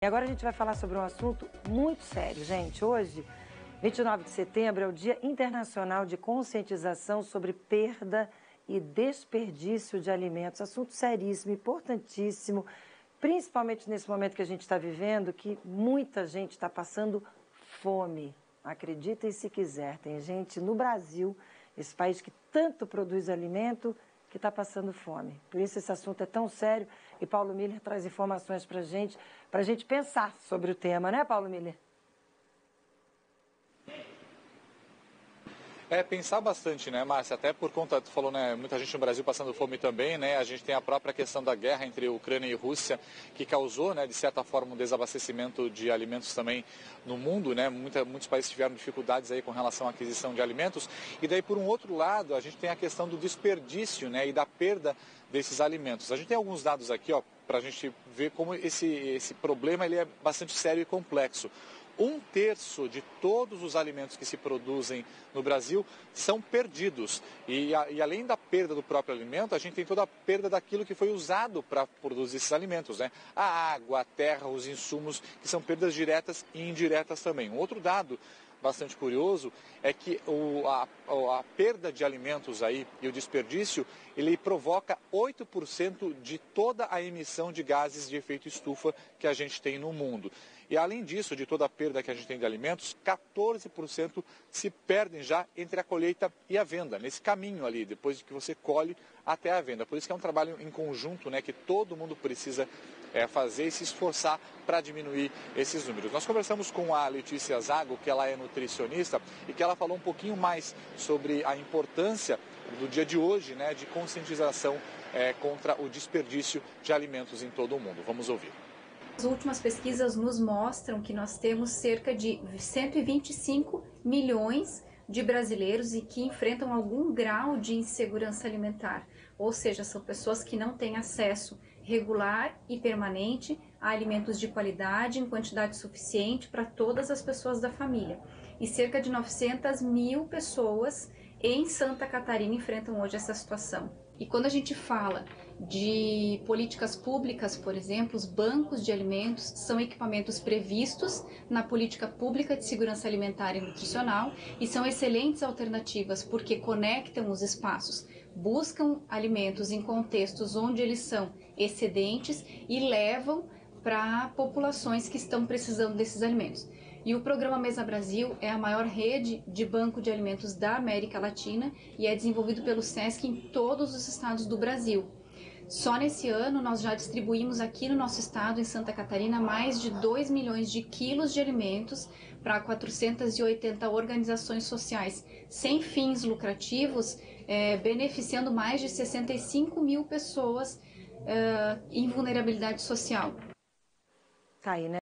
E agora a gente vai falar sobre um assunto muito sério, gente. Hoje, 29 de setembro, é o Dia Internacional de Conscientização sobre Perda e Desperdício de Alimentos. Assunto seríssimo, importantíssimo, principalmente nesse momento que a gente está vivendo, que muita gente está passando fome. Acreditem se quiser, tem gente no Brasil, esse país que tanto produz alimento, que está passando fome. Por isso esse assunto é tão sério e Paulo Miller traz informações para a gente pensar sobre o tema, né, Paulo Miller? Pensar bastante, né, Márcia? Até por conta, tu falou, né, muita gente no Brasil passando fome também, né? A gente tem a própria questão da guerra entre Ucrânia e Rússia, que causou, né, de certa forma, um desabastecimento de alimentos também no mundo, né? Muitos países tiveram dificuldades aí com relação à aquisição de alimentos. E daí, por um outro lado, a gente tem a questão do desperdício, né, e da perda desses alimentos. A gente tem alguns dados aqui, ó, para a gente ver como esse problema ele é bastante sério e complexo. 1/3 de todos os alimentos que se produzem no Brasil são perdidos. E além da perda do próprio alimento, a gente tem toda a perda daquilo que foi usado para produzir esses alimentos, né? A água, a terra, os insumos, que são perdas diretas e indiretas também. Um outro dado bastante curioso é que a perda de alimentos aí e o desperdício, ele provoca 8% de toda a emissão de gases de efeito estufa que a gente tem no mundo. E além disso, de toda a perda que a gente tem de alimentos, 14% se perdem já entre a colheita e a venda, nesse caminho ali, depois de que você colhe até a venda. Por isso que é um trabalho em conjunto, né, que todo mundo precisa fazer e se esforçar para diminuir esses números. Nós conversamos com a Letícia Zago, que ela é nutricionista, e que ela falou um pouquinho mais sobre a importância do dia de hoje, né, de conscientização contra o desperdício de alimentos em todo o mundo. Vamos ouvir. As últimas pesquisas nos mostram que nós temos cerca de 125 milhões de brasileiros e que enfrentam algum grau de insegurança alimentar, ou seja, são pessoas que não têm acesso regular e permanente a alimentos de qualidade em quantidade suficiente para todas as pessoas da família. E cerca de 900 mil pessoas em Santa Catarina enfrentam hoje essa situação. E quando a gente fala de políticas públicas, por exemplo, os bancos de alimentos são equipamentos previstos na política pública de segurança alimentar e nutricional e são excelentes alternativas porque conectam os espaços, buscam alimentos em contextos onde eles são excedentes e levam para populações que estão precisando desses alimentos. E o programa Mesa Brasil é a maior rede de banco de alimentos da América Latina e é desenvolvido pelo SESC em todos os estados do Brasil. Só nesse ano nós já distribuímos aqui no nosso estado, em Santa Catarina, mais de 2 milhões de quilos de alimentos para 480 organizações sociais sem fins lucrativos, beneficiando mais de 65 mil pessoas em vulnerabilidade social. Tá aí, né?